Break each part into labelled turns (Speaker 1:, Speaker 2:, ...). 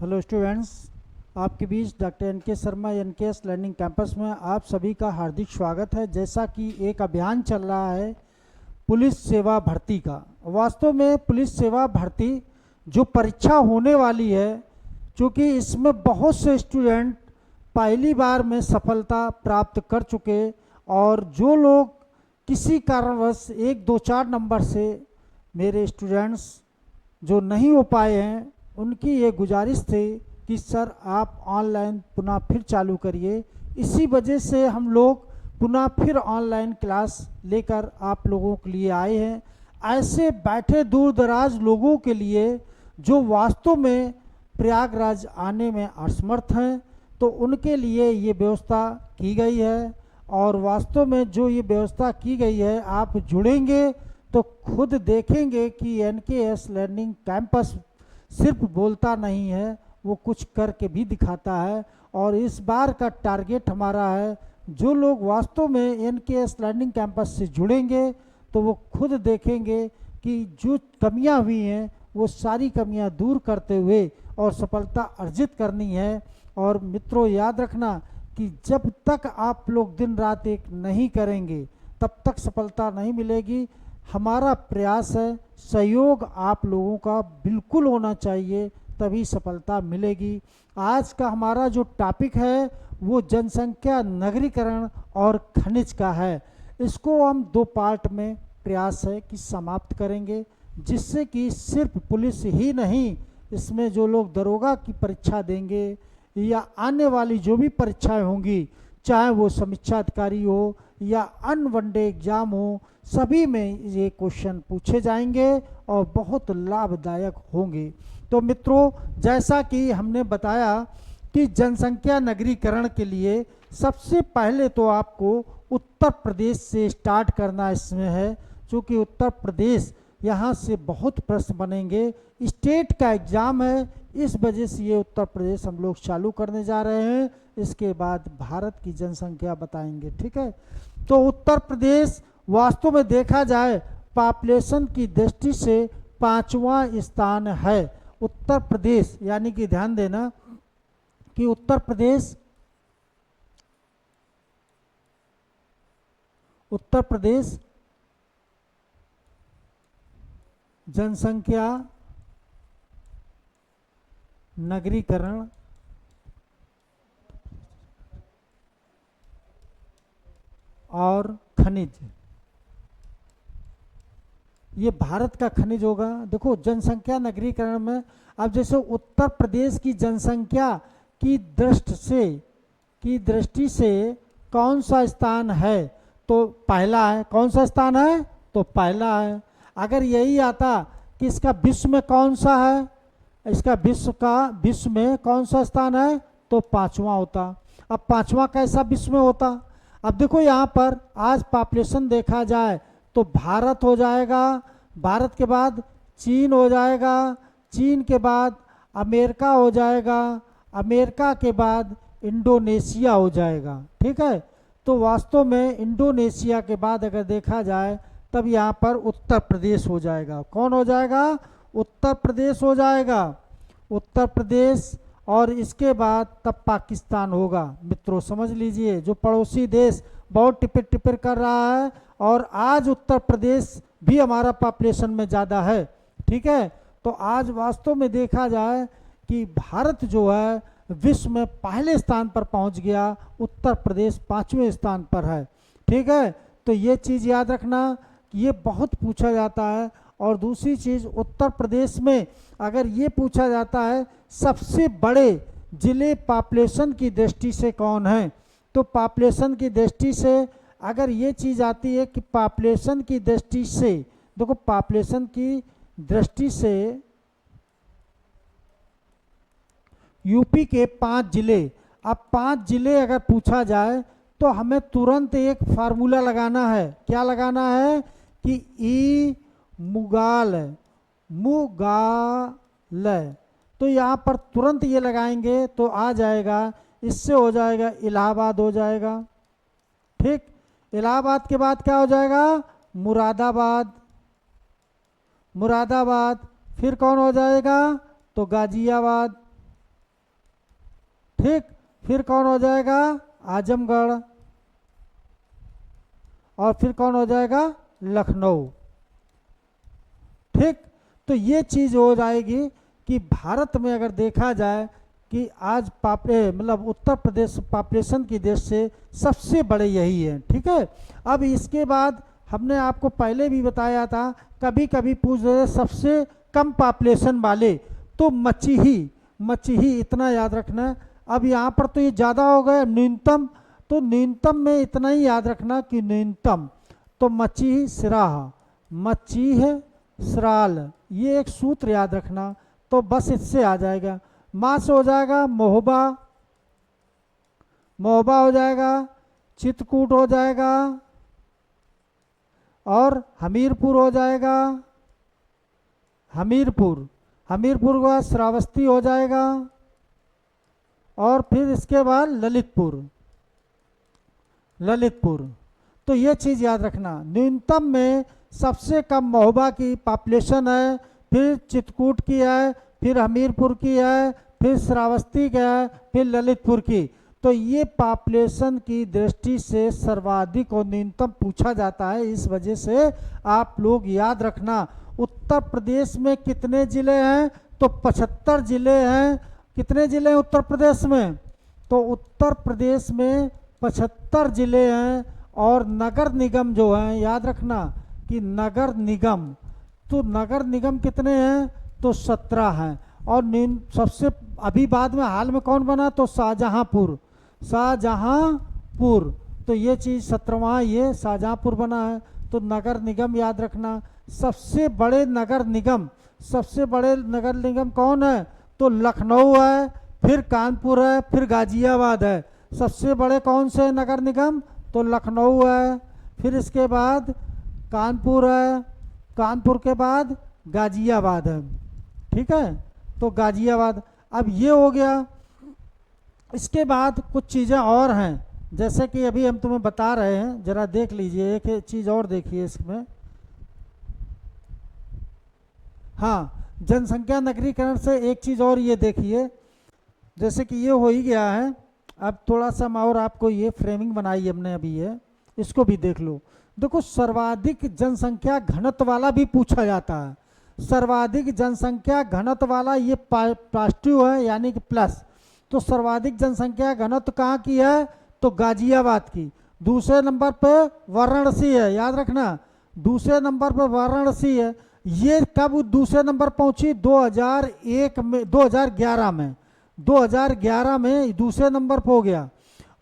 Speaker 1: Hello students, आपके बीच doctor N के Sharma an learning campus में आप सभी का हार्दिक स्वागत है। जैसा कि एक अभियान चल रहा है पुलिस सेवा भर्ती का। वास्तव में पुलिस सेवा भर्ती जो परीक्षा होने वाली है, चूँकि इसमें बहुत से स्टूडेंट पहली बार में सफलता प्राप्त कर चुके और जो लोग किसी कारणवश 1 2 4 नंबर से मेरे स्टूडेंट्स जो नहीं हो पाए हैं, उनकी ये गुजारिश थी कि सर आप ऑनलाइन पुनः फिर चालू करिए। इसी वजह से हम लोग पुनः फिर ऑनलाइन क्लास लेकर आप लोगों के लिए आए हैं। ऐसे बैठे दूर दराज लोगों के लिए जो वास्तव में प्रयागराज आने में असमर्थ हैं, तो उनके लिए ये व्यवस्था की गई है। और वास्तव में जो ये व्यवस्था की गई है, आप जुड़ेंगे तो खुद देखेंगे कि एनकेएस लर्निंग कैंपस सिर्फ बोलता नहीं है, वो कुछ करके भी दिखाता है। और इस बार का टारगेट हमारा है, जो लोग वास्तव में एनकेएस लर्निंग कैंपस से जुड़ेंगे तो वो खुद देखेंगे कि जो कमियां हुई हैं वो सारी कमियां दूर करते हुए और सफलता अर्जित करनी है। और मित्रों, याद रखना कि जब तक आप लोग दिन रात एक नहीं करेंगे तब तक सफलता नहीं मिलेगी। हमारा प्रयास है, सहयोग आप लोगों का बिल्कुल होना चाहिए, तभी सफलता मिलेगी। आज का हमारा जो टॉपिक है वो जनसंख्या, नगरीकरण और खनिज का है। इसको हम 2 पार्ट में प्रयास है कि समाप्त करेंगे, जिससे कि सिर्फ पुलिस ही नहीं, इसमें जो लोग दरोगा की परीक्षा देंगे या आने वाली जो भी परीक्षाएं होंगी, चाहे वो समीक्षा अधिकारी हो या अन्य वनडे एग्जाम हो, सभी में ये क्वेश्चन पूछे जाएंगे और बहुत लाभदायक होंगे। तो मित्रों, जैसा कि हमने बताया कि जनसंख्या नगरीकरण के लिए सबसे पहले तो आपको उत्तर प्रदेश से स्टार्ट करना इसमें है, क्योंकि उत्तर प्रदेश यहाँ से बहुत प्रश्न बनेंगे। स्टेट का एग्ज़ाम है, इस वजह से ये उत्तर प्रदेश हम लोग चालू करने जा रहे हैं। इसके बाद भारत की जनसंख्या बताएंगे, ठीक है। तो उत्तर प्रदेश वास्तव में देखा जाए पॉपुलेशन की दृष्टि से 5वां स्थान है उत्तर प्रदेश। यानी कि ध्यान देना कि उत्तर प्रदेश जनसंख्या, नगरीकरण और खनिज, ये भारत का खनिज होगा। देखो, जनसंख्या नगरीकरण में अब जैसे उत्तर प्रदेश की जनसंख्या की दृष्टि से कौन सा स्थान है, तो पहला है। कौन सा स्थान है? तो पहला है। अगर यही आता कि इसका विश्व में कौन सा है, इसका विश्व में कौन सा स्थान है, तो 5वां होता। अब 5वां कैसा विश्व में होता? अब देखो, यहाँ पर आज पॉपुलेशन देखा जाए तो भारत हो जाएगा, भारत के बाद चीन हो जाएगा, चीन के बाद अमेरिका हो जाएगा, अमेरिका के बाद इंडोनेशिया हो जाएगा, ठीक है। तो वास्तव में इंडोनेशिया के बाद अगर देखा जाए तब यहाँ पर उत्तर प्रदेश हो जाएगा। कौन हो जाएगा? उत्तर प्रदेश हो जाएगा, उत्तर प्रदेश। और इसके बाद तब पाकिस्तान होगा। मित्रों समझ लीजिए, जो पड़ोसी देश बहुत टिपर टिपर कर रहा है, और आज उत्तर प्रदेश भी हमारा पॉपुलेशन में ज़्यादा है, ठीक है। तो आज वास्तव में देखा जाए कि भारत जो है विश्व में पहले स्थान पर पहुंच गया, उत्तर प्रदेश 5वें स्थान पर है, ठीक है। तो ये चीज़ याद रखना, ये बहुत पूछा जाता है। और दूसरी चीज़, उत्तर प्रदेश में अगर ये पूछा जाता है सबसे बड़े जिले पॉपुलेशन की दृष्टि से कौन है, तो पॉपुलेशन की दृष्टि से अगर ये चीज़ आती है कि पॉपुलेशन की दृष्टि से, देखो पॉपुलेशन की दृष्टि से यूपी के 5 जिले, अब 5 जिले अगर पूछा जाए तो हमें तुरंत एक फार्मूला लगाना है। क्या लगाना है? कि ई मुगाल, तो यहाँ पर तुरंत ये लगाएंगे तो आ जाएगा। इससे हो जाएगा इलाहाबाद हो जाएगा, ठीक। इलाहाबाद के बाद क्या हो जाएगा? मुरादाबाद, फिर कौन हो जाएगा? तो गाजियाबाद, ठीक। फिर कौन हो जाएगा, आजमगढ़, और फिर कौन हो जाएगा, लखनऊ। ठीक। तो ये चीज हो जाएगी कि भारत में अगर देखा जाए कि आज मतलब उत्तर प्रदेश पॉपुलेशन की देश से सबसे बड़े यही है। ठीक है। अब इसके बाद हमने आपको पहले भी बताया था, कभी कभी पूछ रहे सबसे कम पॉपुलेशन वाले, तो मचीही इतना याद रखना है। अब यहाँ पर तो ये ज़्यादा हो गए न्यूनतम, तो न्यूनतम में इतना ही याद रखना कि न्यूनतम तो मचीही सिराहा, मचीह सराल, ये एक सूत्र याद रखना, तो बस इससे आ जाएगा। माँ से हो जाएगा महोबा, महोबा हो जाएगा, चित्रकूट हो जाएगा, और हमीरपुर हो जाएगा, हमीरपुर हमीरपुर का श्रावस्ती हो जाएगा, और फिर इसके बाद ललितपुर, ललितपुर। तो ये चीज़ याद रखना, न्यूनतम में सबसे कम महोबा की पॉपुलेशन है, फिर चित्रकूट की है, फिर हमीरपुर की है, फिर श्रावस्ती की है, फिर ललितपुर की। तो ये पॉपुलेशन की दृष्टि से सर्वाधिक और न्यूनतम पूछा जाता है, इस वजह से आप लोग याद रखना। उत्तर प्रदेश में कितने जिले हैं, तो 75 जिले हैं। कितने जिले हैं उत्तर प्रदेश में, तो उत्तर प्रदेश में 75 जिले हैं। और नगर निगम जो है, याद रखना कि नगर निगम, तो नगर निगम कितने हैं, तो 17 हैं। और सबसे अभी बाद में हाल में कौन बना, तो शाहजहांपुर, शाहजहांपुर। तो ये चीज़ 17वां ये शाहजहांपुर बना है। तो नगर निगम याद रखना। सबसे बड़े नगर निगम, सबसे बड़े नगर निगम कौन है, तो लखनऊ है, फिर कानपुर है, फिर गाजियाबाद है। सबसे बड़े कौन से नगर निगम, तो लखनऊ है, फिर इसके बाद कानपुर है, कानपुर के बाद गाजियाबाद है। ठीक है। तो गाजियाबाद, अब ये हो गया। इसके बाद कुछ चीज़ें और हैं, जैसे कि अभी हम तुम्हें बता रहे हैं, जरा देख लीजिए। एक चीज़ और देखिए इसमें, हाँ, जनसंख्या नगरीकरण से एक चीज़ और ये देखिए, जैसे कि ये हो ही गया है। अब थोड़ा सा और आपको ये फ्रेमिंग बनाई हमने अभी, है इसको भी देख लो। देखो, सर्वाधिक जनसंख्या घनत्व वाला भी पूछा जाता है। सर्वाधिक जनसंख्या घनत्व वाला ये पॉजिटिव है, यानी कि प्लस। तो सर्वाधिक जनसंख्या घनत्व कहाँ की है, तो गाजियाबाद की। दूसरे नंबर पे वाराणसी है, याद रखना, दूसरे नंबर पे वाराणसी है। ये कब दूसरे नंबर पहुंची, 2001 में, 2011 में, 2011 में दूसरे नंबर पर हो गया।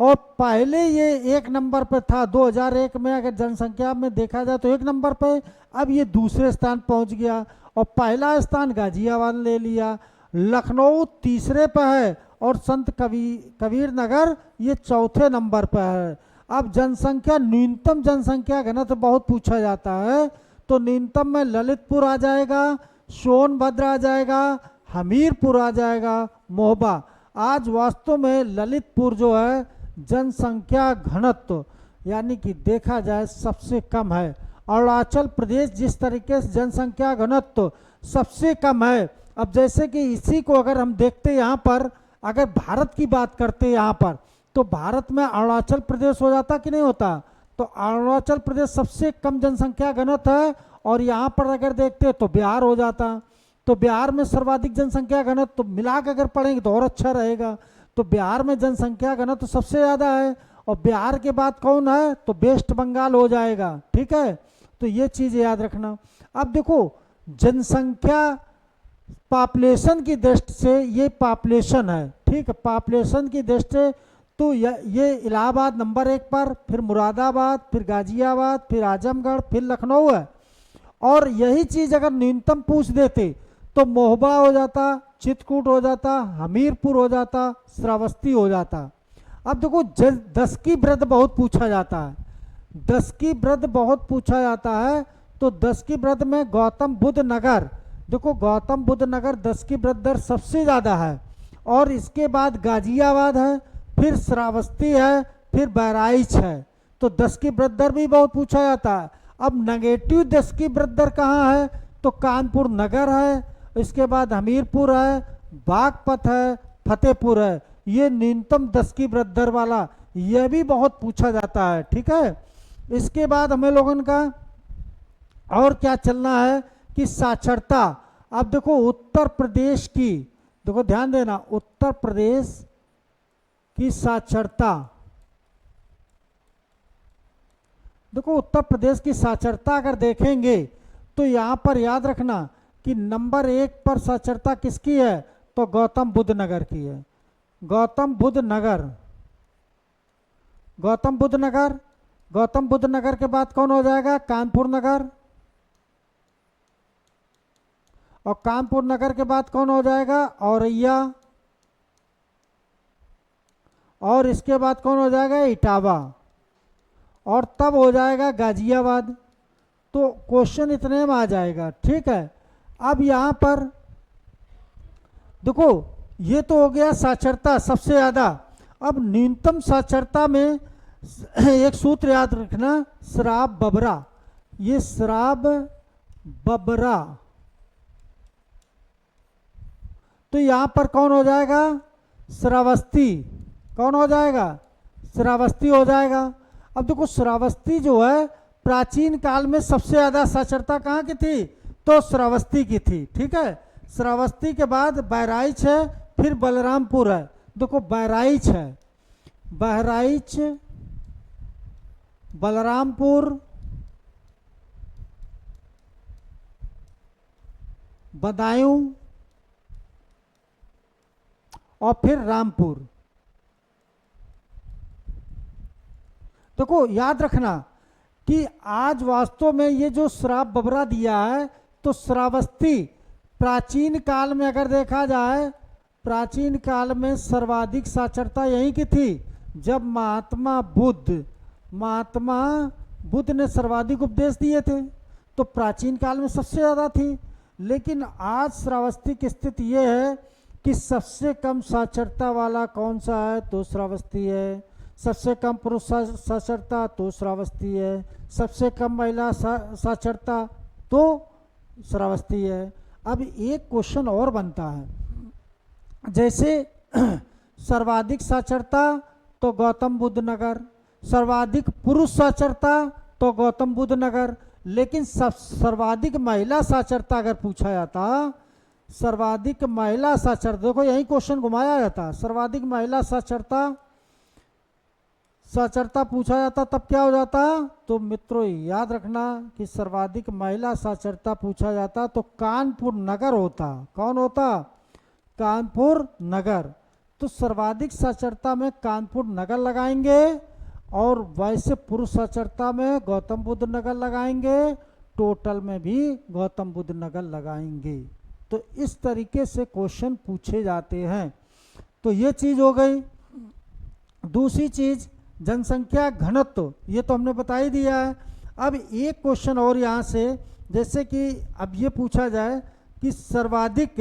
Speaker 1: और पहले ये एक नंबर पर था 2001 में, अगर जनसंख्या में देखा जाए तो एक नंबर पे। अब ये दूसरे स्थान पहुंच गया, और पहला स्थान गाजियाबाद ले लिया। लखनऊ तीसरे पर है, और संत कबीर नगर ये चौथे नंबर पर है। अब जनसंख्या, न्यूनतम जनसंख्या घनत्व बहुत पूछा जाता है, तो न्यूनतम में ललितपुर आ जाएगा, सोनभद्र आ जाएगा, हमीरपुर आ जाएगा, महोबा। आज वास्तव में ललितपुर जो है जनसंख्या घनत्व यानी कि देखा जाए सबसे कम है। अरुणाचल प्रदेश जिस तरीके से जनसंख्या घनत्व सबसे कम है। अब जैसे कि इसी को अगर हम देखते यहाँ पर, अगर भारत की बात करते यहाँ पर, तो भारत में अरुणाचल प्रदेश हो जाता कि नहीं होता, तो अरुणाचल प्रदेश सबसे कम जनसंख्या घनत्व है। और यहाँ पर अगर देखते तो बिहार हो जाता, तो बिहार में सर्वाधिक जनसंख्या घनत्व, तो मिला के अगर पढ़ेंगे तो और अच्छा रहेगा। तो बिहार में जनसंख्या घनत्व सबसे ज़्यादा है, और बिहार के बाद कौन है, तो वेस्ट बंगाल हो जाएगा। ठीक है। तो ये चीज़ याद रखना। अब देखो, जनसंख्या पॉपुलेशन की दृष्टि से ये पॉपुलेशन है, ठीक है, पॉपुलेशन की दृष्टि से तो ये इलाहाबाद नंबर 1 पर, फिर मुरादाबाद, फिर गाजियाबाद, फिर आजमगढ़, फिर लखनऊ है। और यही चीज़ अगर न्यूनतम पूछ देते तो महोबा हो जाता, चित्रकूट हो जाता, हमीरपुर हो जाता, श्रावस्ती हो जाता। अब देखो, 10 की वृद्ध बहुत पूछा जाता है, 10 की वृद्ध बहुत पूछा जाता है। तो 10 की वृद्ध में गौतम बुद्ध नगर, देखो गौतम बुद्ध नगर 10 की वृद्ध दर सबसे ज़्यादा है। और इसके बाद गाजियाबाद है, फिर श्रावस्ती है, फिर बहराइच है। तो 10 की वृद्ध दर भी बहुत पूछा जाता है। अब नेगेटिव 10 की वृद्ध दर कहाँ है, तो कानपुर नगर है, इसके बाद हमीरपुर है, बागपत है, फतेहपुर है। ये न्यूनतम 10 की वृद्धि दर वाला, यह भी बहुत पूछा जाता है। ठीक है, इसके बाद हमें लोगों का और क्या चलना है कि साक्षरता। अब देखो उत्तर प्रदेश की, देखो ध्यान देना, उत्तर प्रदेश की साक्षरता, देखो उत्तर प्रदेश की साक्षरता अगर देखेंगे तो यहां पर याद रखना कि नंबर 1 पर साक्षरता किसकी है, तो गौतम बुद्ध नगर की है। गौतम बुद्ध नगर, गौतम बुद्ध नगर, गौतम बुद्ध नगर के बाद कौन हो जाएगा, कानपुर नगर, और कानपुर नगर के बाद कौन हो जाएगा, औरैया, और इसके बाद कौन हो जाएगा, इटावा, और तब हो जाएगा गाजियाबाद। तो क्वेश्चन इतने में आ जाएगा। ठीक है, अब यहां पर देखो ये तो हो गया साक्षरता सबसे ज्यादा। अब न्यूनतम साक्षरता में एक सूत्र याद रखना, शराब बबरा, ये शराब बबरा, तो यहां पर कौन हो जाएगा, श्रावस्ती, कौन हो जाएगा, श्रावस्ती हो जाएगा। अब देखो श्रावस्ती जो है प्राचीन काल में सबसे ज्यादा साक्षरता कहाँ की थी, तो श्रावस्ती की थी। ठीक है, श्रावस्ती के बाद बहराइच है, फिर बलरामपुर है। देखो बहराइच है, बहराइच, बलरामपुर, बदायूं, और फिर रामपुर। देखो याद रखना कि आज वास्तव में ये जो शराब बबरा दिया है, तो श्रावस्ती प्राचीन काल में अगर देखा जाए, प्राचीन काल में सर्वाधिक साक्षरता यहीं की थी। जब महात्मा बुद्ध ने सर्वाधिक उपदेश दिए थे, तो प्राचीन काल में सबसे ज़्यादा थी। लेकिन आज श्रावस्ती की स्थिति ये है कि सबसे कम साक्षरता वाला कौन सा है, तो श्रावस्ती है। सबसे कम पुरुष साक्षरता, तो श्रावस्ती है। सबसे कम महिला साक्षरता, तो श्रावस्ती है। अब एक क्वेश्चन और बनता है, जैसे सर्वाधिक साक्षरता तो गौतम बुद्ध नगर, सर्वाधिक पुरुष साक्षरता तो गौतम बुद्ध नगर, लेकिन सर्वाधिक महिला साक्षरता अगर पूछा जाता, सर्वाधिक महिला साक्षरता, देखो यही क्वेश्चन घुमाया जाता, सर्वाधिक महिला साक्षरता पूछा जाता, तब क्या हो जाता, तो मित्रों याद रखना कि सर्वाधिक महिला साक्षरता पूछा जाता तो कानपुर नगर होता। कौन होता, कानपुर नगर। तो सर्वाधिक साक्षरता में कानपुर नगर लगाएंगे, और वैसे पुरुष साक्षरता में गौतम बुद्ध नगर लगाएंगे, टोटल में भी गौतम बुद्ध नगर लगाएंगे। तो इस तरीके से क्वेश्चन पूछे जाते हैं। तो ये चीज हो गई। दूसरी चीज जनसंख्या घनत्व, ये तो हमने बता ही दिया है। अब एक क्वेश्चन और यहाँ से, जैसे कि अब ये पूछा जाए कि सर्वाधिक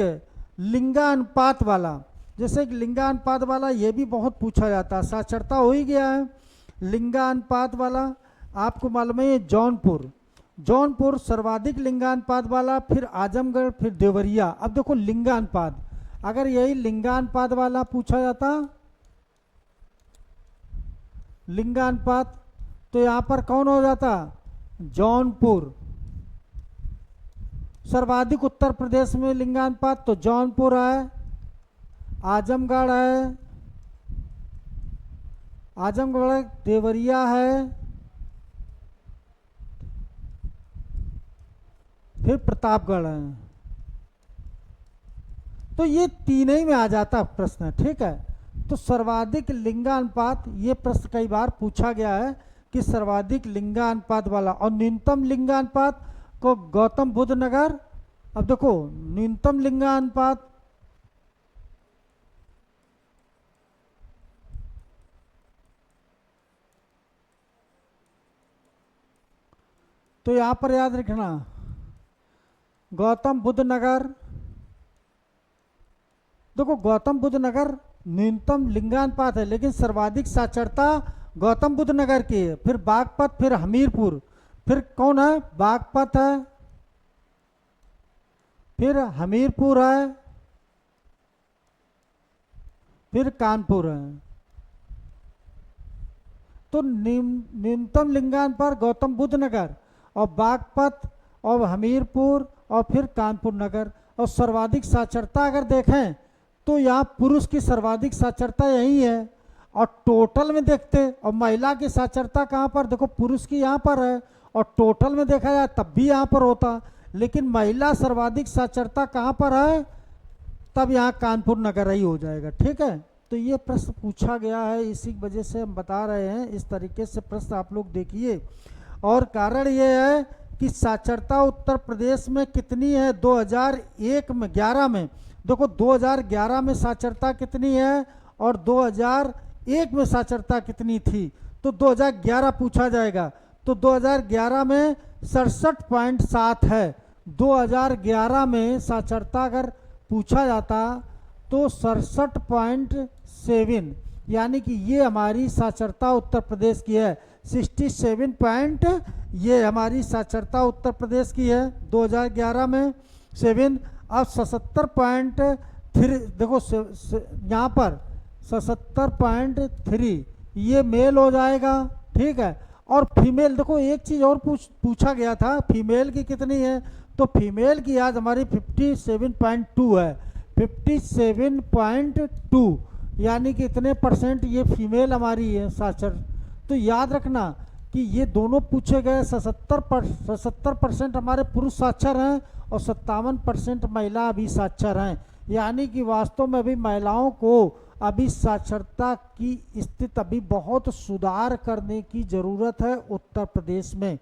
Speaker 1: लिंगानुपात वाला, जैसे कि लिंगानुपात वाला ये भी बहुत पूछा जाता है। साक्षरता हो ही गया है, लिंगानुपात वाला आपको मालूम है जौनपुर सर्वाधिक लिंगानुपात वाला, फिर आजमगढ़, फिर देवरिया। अब देखो लिंगानुपात, अगर यही लिंगानुपात वाला पूछा जाता, लिंगानुपात, तो यहां पर कौन हो जाता, जौनपुर। सर्वाधिक उत्तर प्रदेश में लिंगानुपात तो जौनपुर है, आजमगढ़ है, आजमगढ़, देवरिया है, फिर प्रतापगढ़ है। तो ये तीन ही में आ जाता प्रश्न। ठीक है, तो सर्वाधिक लिंगानुपात, ये प्रश्न कई बार पूछा गया है कि सर्वाधिक लिंगानुपात वाला, और न्यूनतम लिंगानुपात को गौतम बुद्ध नगर। अब देखो न्यूनतम लिंगानुपात, तो यहां पर याद रखना गौतम बुद्ध नगर। देखो गौतम बुद्ध नगर न्यूनतम लिंगानुपात है, लेकिन सर्वाधिक साक्षरता गौतम बुद्ध नगर की है। फिर बागपत, फिर हमीरपुर, फिर कौन है, बागपत है, फिर हमीरपुर है, फिर कानपुर है। तो न्यूनतम लिंगानुपात पर गौतम बुद्ध नगर और बागपत और हमीरपुर और फिर कानपुर नगर। और सर्वाधिक साक्षरता अगर देखें तो यहाँ पुरुष की सर्वाधिक साक्षरता यही है। और टोटल में देखते और महिला की साक्षरता कहाँ पर, देखो पुरुष की यहाँ पर है और टोटल में देखा जाए तब भी यहाँ पर होता, लेकिन महिला सर्वाधिक साक्षरता कहाँ पर है, तब यहाँ कानपुर नगर ही हो जाएगा। ठीक है, तो ये प्रश्न पूछा गया है, इसी वजह से हम बता रहे हैं। इस तरीके से प्रश्न आप लोग देखिए। और कारण ये है कि साक्षरता उत्तर प्रदेश में कितनी है 2001 में 11 में, देखो 2011 में साक्षरता कितनी है और 2001 में साक्षरता कितनी थी, तो 2011 पूछा जाएगा। तो 2011 में 67.7 है। 2011 में साक्षरता अगर पूछा जाता तो 67.7, यानी कि ये हमारी साक्षरता उत्तर प्रदेश की है। 67 पॉइंट ये हमारी साक्षरता उत्तर प्रदेश की है 2011 में 7। अब 77.3 देखो यहाँ पर 77.3 ये मेल हो जाएगा। ठीक है, और फीमेल देखो एक चीज़ और पूछा गया था, फीमेल की कितनी है, तो फीमेल की आज हमारी 57.2 है। 57.2 यानी कि इतने परसेंट ये फीमेल हमारी है साक्षर। तो याद रखना कि ये दोनों पूछे गए। 77% हमारे पुरुष साक्षर हैं और 57% महिला अभी साक्षर हैं, यानी कि वास्तव में अभी महिलाओं को अभी साक्षरता की स्थिति अभी बहुत सुधार करने की ज़रूरत है उत्तर प्रदेश में।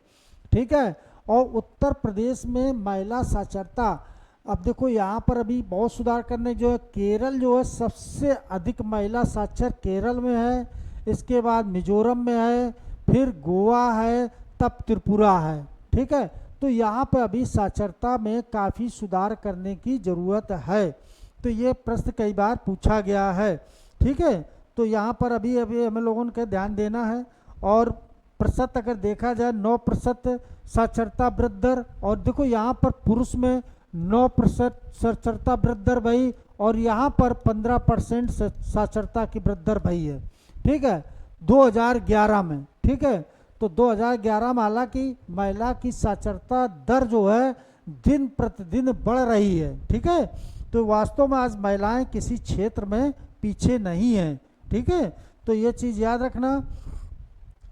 Speaker 1: ठीक है, और उत्तर प्रदेश में महिला साक्षरता अब देखो यहाँ पर अभी बहुत सुधार करने जो है, केरल जो है सबसे अधिक महिला साक्षर केरल में है, इसके बाद मिजोरम में है, फिर गोवा है, तब त्रिपुरा है। ठीक है, तो यहाँ पर अभी साक्षरता में काफ़ी सुधार करने की ज़रूरत है। तो ये प्रश्न कई बार पूछा गया है। ठीक है, तो यहाँ पर अभी हमें लोगों को ध्यान देना है। और प्रतिशत अगर देखा जाए 9% साक्षरता वृद्धि दर, और देखो यहाँ पर पुरुष में 9% साक्षरता वृद्धि दर भई और यहाँ पर 15% साक्षरता की वृद्धि दर भई है। ठीक है, 2011 में। ठीक है, तो 2011 में हालांकि महिला की साक्षरता दर जो है दिन प्रतिदिन बढ़ रही है। ठीक है, तो वास्तव में आज महिलाएं किसी क्षेत्र में पीछे नहीं हैं। ठीक है, तो ये चीज़ याद रखना।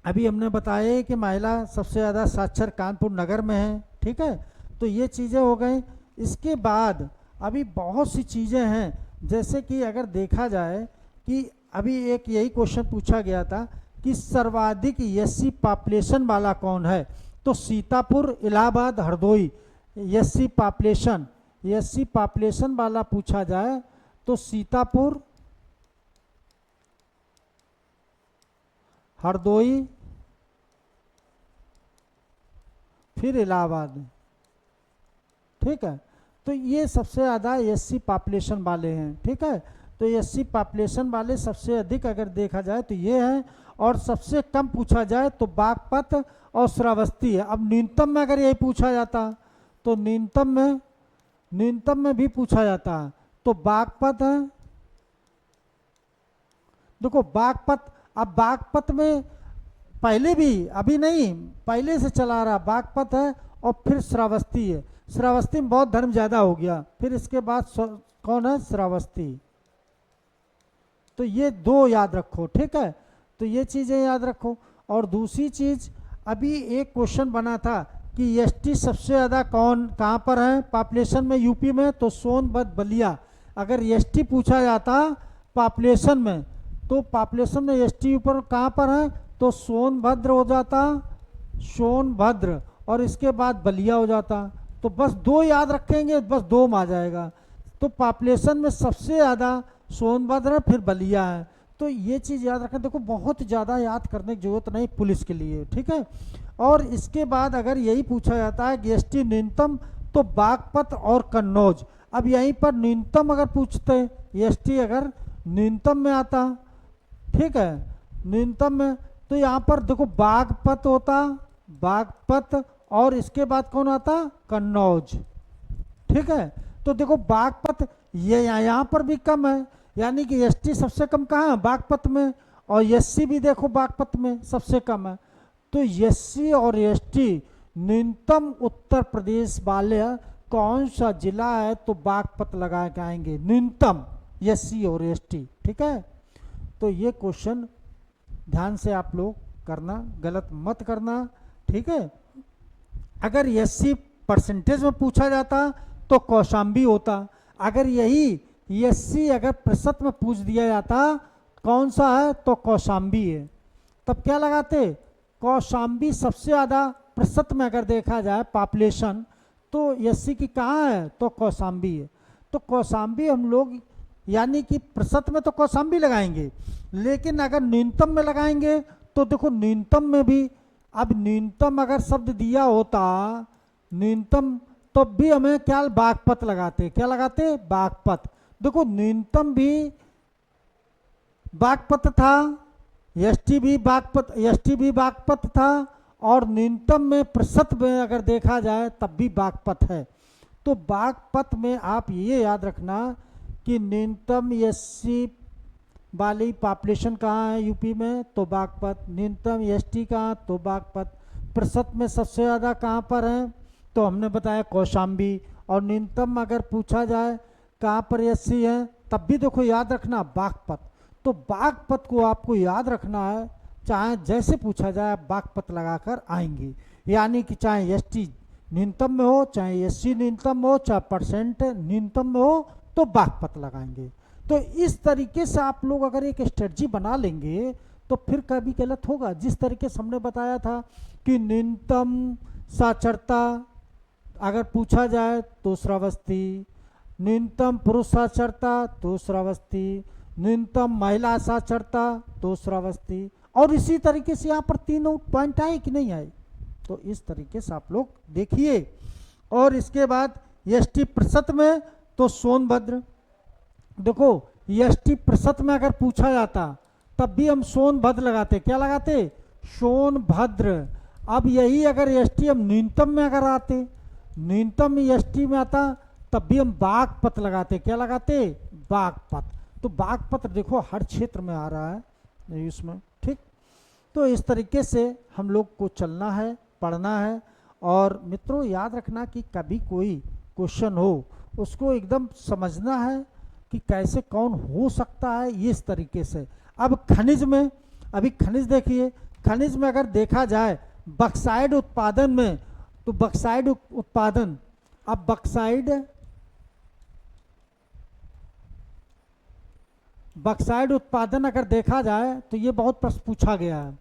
Speaker 1: अभी हमने बताया कि महिला सबसे ज़्यादा साक्षर कानपुर नगर में है। ठीक है, तो ये चीज़ें हो गई। इसके बाद अभी बहुत सी चीज़ें हैं, जैसे कि अगर देखा जाए कि अभी एक यही क्वेश्चन पूछा गया था कि सर्वाधिक एससी पॉपुलेशन वाला कौन है, तो सीतापुर, इलाहाबाद, हरदोई। एससी पॉपुलेशन वाला पूछा जाए तो सीतापुर, हरदोई, फिर इलाहाबाद। ठीक है, तो ये सबसे ज़्यादा एससी पॉपुलेशन वाले हैं। ठीक है, तो एससी पॉपुलेशन वाले सबसे अधिक अगर देखा जाए तो ये है। और सबसे कम पूछा जाए तो बागपत और श्रावस्ती है। अब न्यूनतम में अगर यही पूछा जाता तो न्यूनतम में भी पूछा जाता तो बागपत है। देखो बागपत, अब बागपत में पहले भी, अभी नहीं, पहले से चला रहा बागपत है और फिर श्रावस्ती है। श्रावस्ती में बौद्ध धर्म ज़्यादा हो गया, फिर इसके बाद कौन है, श्रावस्ती। तो ये दो याद रखो। ठीक है, तो ये चीज़ें याद रखो। और दूसरी चीज़, अभी एक क्वेश्चन बना था कि एसटी सबसे ज़्यादा कहाँ पर है पॉपुलेशन में, यूपी में, तो सोनभद्र, बलिया। अगर एसटी पूछा जाता पॉपुलेशन में तो पॉपुलेशन में एसटी ऊपर कहाँ पर है, तो सोनभद्र हो जाता, सोनभद्र, और इसके बाद बलिया हो जाता। तो बस दो याद रखेंगे, बस दो में आ जाएगा। तो पॉपुलेशन में सबसे ज़्यादा सोनभद्र है, फिर बलिया है। तो ये चीज़ याद रखें। देखो बहुत ज़्यादा याद करने की जरूरत नहीं पुलिस के लिए। ठीक है, और इसके बाद अगर यही पूछा जाता है कि एसटी न्यूनतम, तो बागपत और कन्नौज। अब यहीं पर न्यूनतम अगर पूछते, एसटी अगर न्यूनतम में आता, ठीक है, न्यूनतम में, तो यहाँ पर देखो बागपत होता, बागपत, और इसके बाद कौन आता, कन्नौज। ठीक है, तो देखो बागपत ये यहाँ पर भी कम है, यानी कि एसटी सबसे कम कहाँ है? बागपत में। और एससी भी देखो बागपत में सबसे कम है। तो एससी और एसटी न्यूनतम उत्तर प्रदेश वाले कौन सा जिला है? तो बागपत लगा के आएंगे न्यूनतम एससी और एसटी। ठीक है, तो ये क्वेश्चन ध्यान से आप लोग करना, गलत मत करना। ठीक है, अगर एससी परसेंटेज में पूछा जाता तो कौशाम्बी होता। अगर यही एससी अगर प्रतिशत में पूछ दिया जाता कौन सा है तो कौशाम्बी है, तब क्या लगाते? कौशाम्बी सबसे ज़्यादा प्रतिशत में अगर देखा जाए पॉपुलेशन तो एससी की कहाँ है? तो कौशाम्बी है। तो कौशाम्बी हम लोग यानी कि प्रतिशत में तो कौशाम्बी लगाएंगे, लेकिन अगर न्यूनतम में लगाएंगे तो देखो न्यूनतम में भी, अब न्यूनतम अगर शब्द दिया होता न्यूनतम तो भी हमें क्या बागपत लगाते, क्या लगाते? बागपत। देखो न्यूनतम भी बागपत था, एसटी भी बागपत था, और न्यूनतम में प्रतिशत में अगर देखा जाए तब भी बागपत है। तो बागपत में आप ये याद रखना कि न्यूनतम एससी वाली पॉपुलेशन कहाँ है यूपी में? तो बागपत। न्यूनतम एसटी कहाँ? तो बागपत। प्रतिशत में सबसे ज़्यादा कहाँ पर है? तो हमने बताया कौशाम्बी। और न्यूनतम अगर पूछा जाए कहाँ पर एससी है तब भी देखो याद रखना बागपत। तो बागपत को आपको याद रखना है, चाहे जैसे पूछा जाए आप बागपत लगाकर आएंगे। यानी कि चाहे एसटी न्यूनतम में हो, चाहे एससी न्यूनतम हो, चाहे परसेंट न्यूनतम में हो, तो बागपत लगाएंगे। तो इस तरीके से आप लोग अगर एक स्ट्रेटजी बना लेंगे तो फिर कभी गलत होगा। जिस तरीके से हमने बताया था कि न्यूनतम साक्षरता अगर पूछा जाए तो श्रावस्ती, न्यूनतम पुरुष साक्षरता तो श्रावस्ती, न्यूनतम महिला साक्षरता तो श्रावस्ती, और इसी तरीके से यहाँ पर तीनों पॉइंट आए कि नहीं आए? तो इस तरीके से आप लोग देखिए। और इसके बाद एसटी प्रतिशत में तो सोनभद्र। देखो एसटी प्रतिशत में अगर पूछा जाता तब भी हम सोनभद्र लगाते, क्या लगाते? सोनभद्र। अब यही अगर एसटी हम न्यूनतम में अगर आते, न्यूनतम एसटी में आता तब भी हम बागपत लगाते, क्या लगाते? बागपत। तो बागपत देखो हर क्षेत्र में आ रहा है इसमें। ठीक, तो इस तरीके से हम लोग को चलना है, पढ़ना है। और मित्रों याद रखना कि कभी कोई क्वेश्चन हो उसको एकदम समझना है कि कैसे कौन हो सकता है, ये इस तरीके से। अब खनिज में, अभी खनिज देखिए, खनिज में अगर देखा जाए बक्साइड उत्पादन में, तो बक्साइड उत्पादन, अब बक्साइड उत्पादन अगर देखा जाए तो ये बहुत प्रश्न पूछा गया है।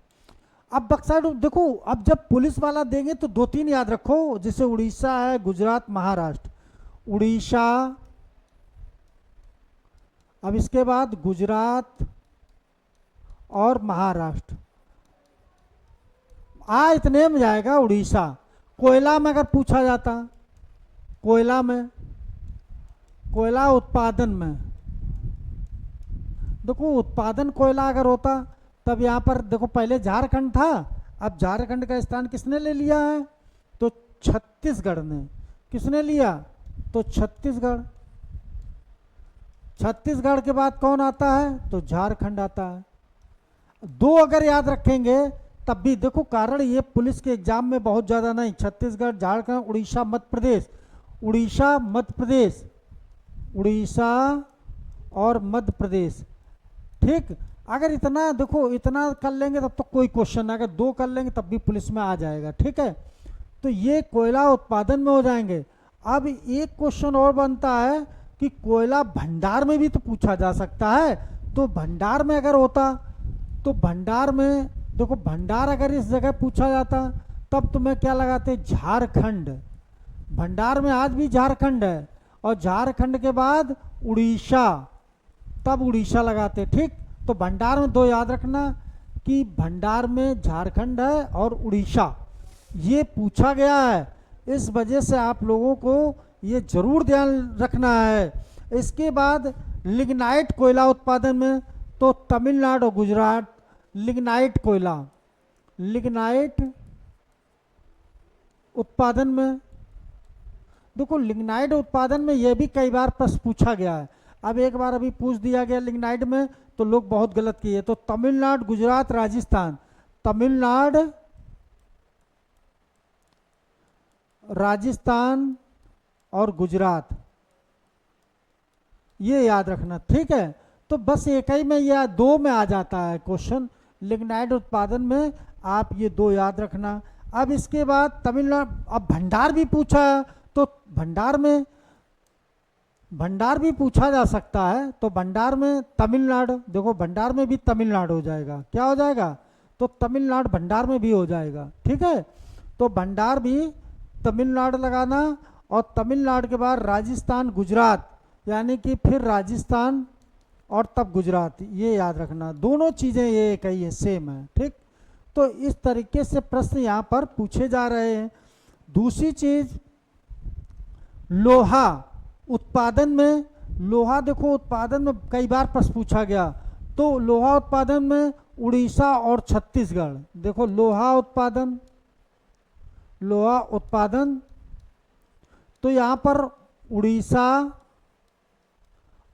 Speaker 1: अब बक्साइड देखो, अब जब पुलिस वाला देंगे तो दो तीन याद रखो, जैसे उड़ीसा है, गुजरात, महाराष्ट्र। उड़ीसा, अब इसके बाद गुजरात और महाराष्ट्र, इतने में जाएगा उड़ीसा। कोयला में अगर पूछा जाता, कोयला में, कोयला उत्पादन में, देखो उत्पादन कोयला अगर होता तब यहाँ पर देखो पहले झारखंड था, अब झारखंड का स्थान किसने ले लिया है? तो छत्तीसगढ़ ने। किसने लिया? तो छत्तीसगढ़। छत्तीसगढ़ के बाद कौन आता है? तो झारखंड आता है। दो अगर याद रखेंगे तब भी देखो, कारण ये पुलिस के एग्जाम में बहुत ज़्यादा नहीं, छत्तीसगढ़, झारखंड, उड़ीसा, मध्य प्रदेश, उड़ीसा, मध्य प्रदेश, उड़ीसा और मध्य प्रदेश। ठीक, अगर इतना देखो, इतना कर लेंगे तब तो कोई क्वेश्चन, अगर दो कर लेंगे तब भी पुलिस में आ जाएगा। ठीक है, तो ये कोयला उत्पादन में हो जाएंगे। अब एक क्वेश्चन और बनता है कि कोयला भंडार में भी तो पूछा जा सकता है। तो भंडार में अगर होता तो भंडार में देखो, भंडार अगर इस जगह पूछा जाता तब तुम्हें क्या लगाते? झारखंड। भंडार में आज भी झारखंड है, और झारखंड के बाद उड़ीसा, तब उड़ीसा लगाते। ठीक, तो भंडार में दो याद रखना कि भंडार में झारखंड है और उड़ीसा, ये पूछा गया है। इस वजह से आप लोगों को ये जरूर ध्यान रखना है। इसके बाद लिग्नाइट कोयला उत्पादन में तो तमिलनाडु और गुजरात। लिग्नाइट कोयला, लिग्नाइट उत्पादन में देखो, लिग्नाइट उत्पादन में यह भी कई बार प्रश्न पूछा गया है। अब एक बार अभी पूछ दिया गया लिग्नाइट में तो लोग बहुत गलत किए। तो तमिलनाडु, गुजरात, राजस्थान, तमिलनाडु, राजस्थान और गुजरात, ये याद रखना, ठीक है। तो बस एक ही में या दो में आ जाता है क्वेश्चन, लिग्नाइट उत्पादन में आप ये दो याद रखना। अब इसके बाद तमिलनाडु, अब भंडार भी पूछा है तो भंडार में, भंडार भी पूछा जा सकता है, तो भंडार में तमिलनाडु, देखो भंडार में भी तमिलनाडु हो जाएगा, क्या हो जाएगा, तो तमिलनाडु भंडार में भी हो जाएगा, ठीक है। तो भंडार भी तमिलनाडु लगाना, और तमिलनाडु के बाद राजस्थान, गुजरात, यानी कि फिर राजस्थान और तब गुजरात, ये याद रखना, दोनों चीज़ें ये एक ही है, सेम है, ठीक। तो इस तरीके से प्रश्न यहाँ पर पूछे जा रहे हैं। दूसरी चीज, लोहा उत्पादन में, लोहा देखो उत्पादन में कई बार प्रश्न पूछा गया, तो लोहा उत्पादन में उड़ीसा और छत्तीसगढ़, देखो लोहा उत्पादन, लोहा उत्पादन, तो यहाँ पर उड़ीसा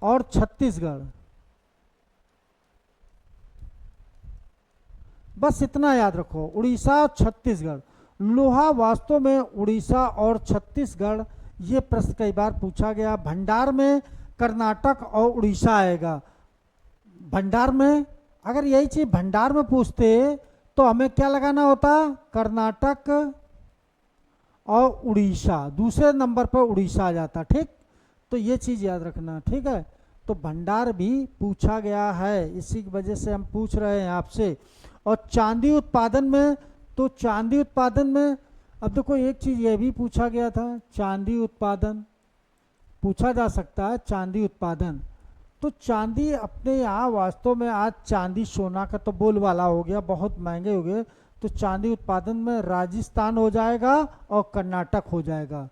Speaker 1: और छत्तीसगढ़, बस इतना याद रखो, उड़ीसा और छत्तीसगढ़। लोहा वास्तव में उड़ीसा और छत्तीसगढ़, ये प्रश्न कई बार पूछा गया। भंडार में कर्नाटक और उड़ीसा आएगा। भंडार में अगर यही चीज भंडार में पूछते तो हमें क्या लगाना होता, कर्नाटक और उड़ीसा, दूसरे नंबर पर उड़ीसा आ जाता, ठीक। तो ये चीज याद रखना, ठीक है। तो भंडार भी पूछा गया है, इसी की वजह से हम पूछ रहे हैं आपसे। और चांदी उत्पादन में, तो चांदी उत्पादन में अब देखो एक चीज ये भी पूछा गया था, चांदी उत्पादन पूछा जा सकता है, चांदी उत्पादन। तो चांदी अपने यहाँ वास्तव में आज चांदी सोना का तो बोलबाला हो गया, बहुत महंगे हो गए। तो चांदी उत्पादन में राजस्थान हो जाएगा और कर्नाटक हो जाएगा,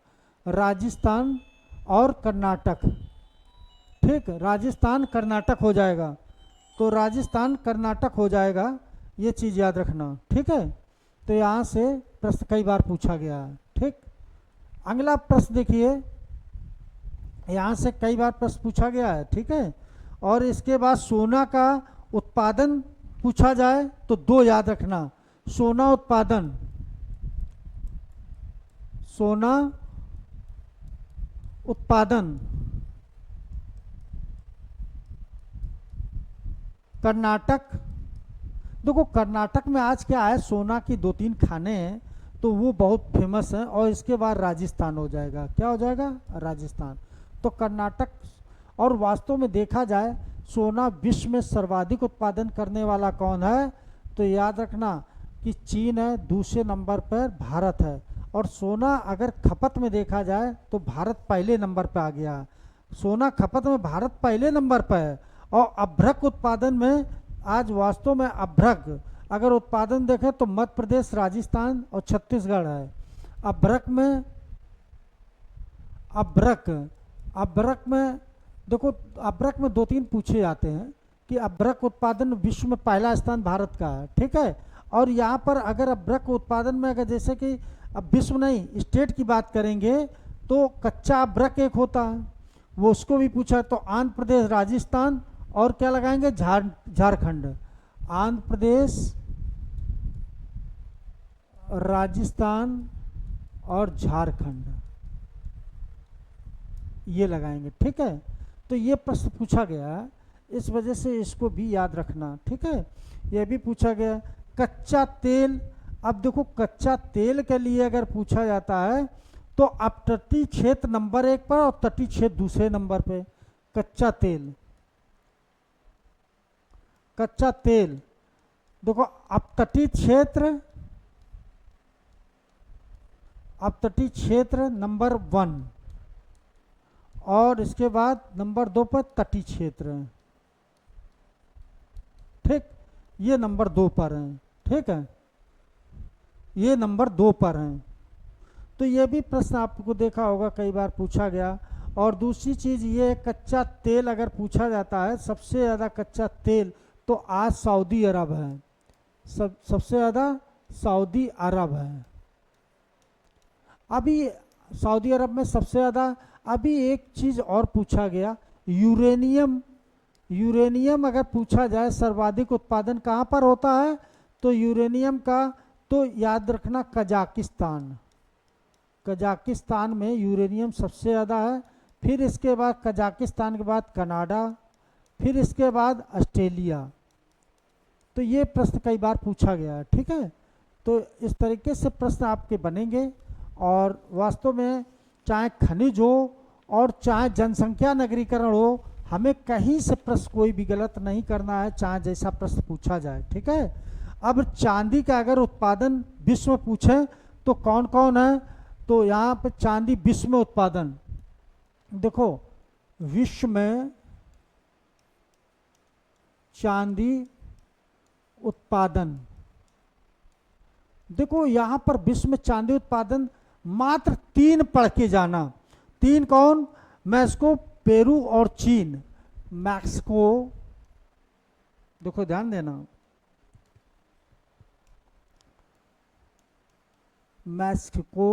Speaker 1: राजस्थान और कर्नाटक, ठीक, राजस्थान कर्नाटक हो जाएगा। तो राजस्थान कर्नाटक हो जाएगा, ये चीज़ याद रखना, ठीक है। तो यहाँ से प्रश्न कई बार पूछा गया है, ठीक। अगला प्रश्न देखिए, यहाँ से कई बार प्रश्न पूछा गया है, ठीक है। और इसके बाद सोना का उत्पादन पूछा जाए तो दो याद रखना, सोना उत्पादन, सोना उत्पादन कर्नाटक, देखो कर्नाटक में आज क्या है, सोना की दो तीन खाने हैं तो वो बहुत फेमस हैं। और इसके बाद राजस्थान हो जाएगा, क्या हो जाएगा, राजस्थान। तो कर्नाटक, और वास्तव में देखा जाए सोना विश्व में सर्वाधिक उत्पादन करने वाला कौन है, तो याद रखना कि चीन है, दूसरे नंबर पर भारत है। और सोना अगर खपत में देखा जाए तो भारत पहले नंबर पर आ गया, सोना खपत में भारत पहले नंबर पर है। और अभ्रक उत्पादन में आज वास्तव में अभ्रक अगर उत्पादन देखें तो मध्य प्रदेश, राजस्थान और छत्तीसगढ़ है। अभ्रक में, अभ्रक में देखो, अभ्रक में दो तीन पूछे जाते हैं कि अभ्रक उत्पादन विश्व में पहला स्थान भारत का है, ठीक है। और यहाँ पर अगर अभ्रक उत्पादन में अगर जैसे कि अब विश्व नहीं स्टेट की बात करेंगे तो कच्चा अभ्रक एक होता है, वो उसको भी पूछा। तो आंध्र प्रदेश, राजस्थान और क्या लगाएंगे, झारखंड, आंध्र प्रदेश, राजस्थान और झारखंड, ये लगाएंगे, ठीक है। तो ये प्रश्न पूछा गया है, इस वजह से इसको भी याद रखना, ठीक है। यह भी पूछा गया। कच्चा तेल, अब देखो कच्चा तेल के लिए अगर पूछा जाता है तो अपतटीय क्षेत्र नंबर 1 पर और तटीय क्षेत्र दूसरे नंबर पे। कच्चा तेल, कच्चा तेल देखो अपतटीय क्षेत्र, अपतटीय क्षेत्र नंबर 1 और इसके बाद नंबर 2 पर तटीय क्षेत्र है, ठीक, ये नंबर 2 पर है, ठीक है, ये नंबर 2 पर है। तो ये भी प्रश्न आपको देखा होगा कई बार पूछा गया। और दूसरी चीज ये, कच्चा तेल अगर पूछा जाता है, सबसे ज़्यादा कच्चा तेल तो आज सऊदी अरब है, सबसे ज़्यादा सऊदी अरब है। अभी सऊदी अरब में सबसे ज़्यादा, अभी एक चीज़ और पूछा गया, यूरेनियम, यूरेनियम अगर पूछा जाए सर्वाधिक उत्पादन कहाँ पर होता है तो यूरेनियम का, तो याद रखना कजाकिस्तान, कजाकिस्तान में यूरेनियम सबसे ज़्यादा है। फिर इसके बाद कजाकिस्तान के बाद कनाडा, फिर इसके बाद ऑस्ट्रेलिया। तो ये प्रश्न कई बार पूछा गया है, ठीक है। तो इस तरीके से प्रश्न आपके बनेंगे। और वास्तव में चाहे खनिज हो और चाहे जनसंख्या नगरीकरण हो, हमें कहीं से प्रश्न कोई भी गलत नहीं करना है, चाहे जैसा प्रश्न पूछा जाए, ठीक है। अब चांदी का अगर उत्पादन विश्व में पूछे तो कौन कौन है, तो यहाँ पे चांदी विश्व में उत्पादन, देखो विश्व में चांदी उत्पादन, देखो यहाँ पर विश्व में चांदी उत्पादन मात्र 3 पढ़ के जाना। 3 कौन, मैक्सिको, पेरू और चीन। मैक्सिको, देखो ध्यान देना, मैक्सिको,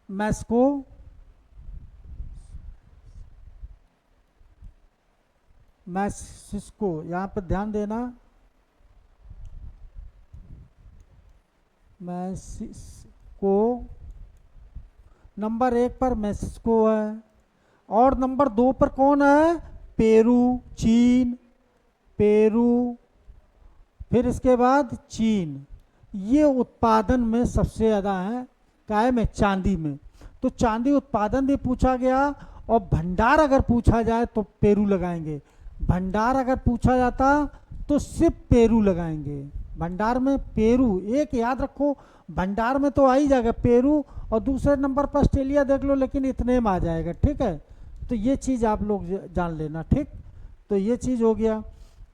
Speaker 1: मैक्सिको, मैक्सिको, यहां पर ध्यान देना, मैक्सिको नंबर 1 पर मैक्सिको है, और नंबर 2 पर कौन है, पेरू, चीन, पेरू, फिर इसके बाद चीन। ये उत्पादन में सबसे ज़्यादा है, काय में, चांदी में। तो चांदी उत्पादन भी पूछा गया, और भंडार अगर पूछा जाए तो पेरू लगाएंगे। भंडार अगर पूछा जाता तो सिर्फ पेरू लगाएंगे। भंडार में पेरू, एक याद रखो, भंडार में तो आ ही जाएगा पेरू, और दूसरे नंबर पर ऑस्ट्रेलिया देख लो, लेकिन इतने में आ जाएगा, ठीक है। तो ये चीज़ आप लोग जान लेना, ठीक। तो ये चीज़ हो गया।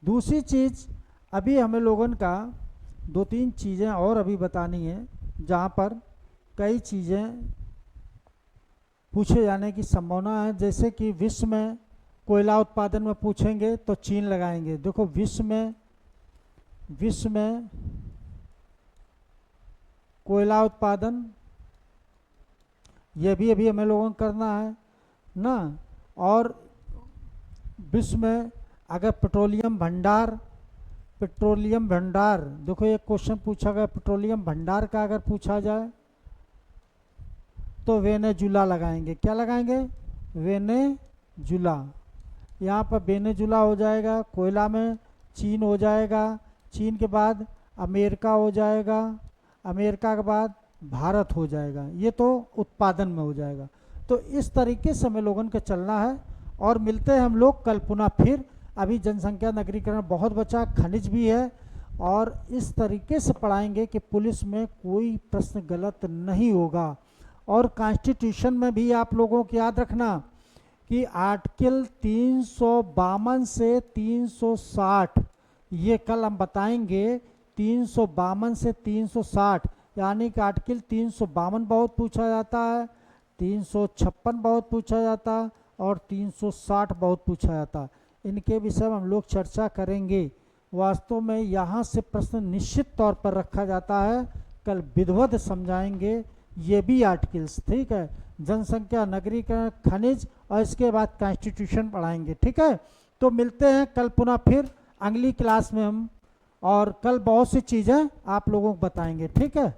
Speaker 1: दूसरी चीज़ अभी हमें लोगों का 2-3 चीज़ें और अभी बतानी है, जहाँ पर कई चीज़ें पूछे जाने की संभावना है। जैसे कि विश्व में कोयला उत्पादन में पूछेंगे तो चीन लगाएंगे। देखो विश्व में कोयला उत्पादन, ये भी अभी हमें लोगों को करना है ना। और विश्व में अगर पेट्रोलियम भंडार, पेट्रोलियम भंडार, देखो एक क्वेश्चन पूछा गया पेट्रोलियम भंडार का अगर पूछा जाए तो वेनेजुला लगाएंगे। क्या लगाएंगे, वेनेजुला। यहाँ पर वेनेजुला हो जाएगा, कोयला में चीन हो जाएगा, चीन के बाद अमेरिका हो जाएगा, अमेरिका के बाद भारत हो जाएगा। ये तो उत्पादन में हो जाएगा। तो इस तरीके से हमें लोगों को चलना है, और मिलते हैं हम लोग कल पुनः फिर। अभी जनसंख्या नगरीकरण बहुत बचा, खनिज भी है, और इस तरीके से पढ़ाएंगे कि पुलिस में कोई प्रश्न गलत नहीं होगा। और कॉन्स्टिट्यूशन में भी आप लोगों को याद रखना कि आर्टिकल 352 से 360, ये कल हम बताएंगे, 352 से 360, यानी कि आर्टिकल 352 बहुत पूछा जाता है, 356 बहुत पूछा जाता है, और 360 बहुत पूछा जाता है। इनके विषय में हम लोग चर्चा करेंगे। वास्तव में यहाँ से प्रश्न निश्चित तौर पर रखा जाता है, कल विधिवत समझाएंगे ये भी आर्टिकल्स, ठीक है। जनसंख्या नगरीकरण, खनिज, और इसके बाद कॉन्स्टिट्यूशन पढ़ाएंगे, ठीक है। तो मिलते हैं कल पुनः फिर अगली क्लास में हम, और कल बहुत सी चीज़ें आप लोगों को बताएंगे, ठीक है।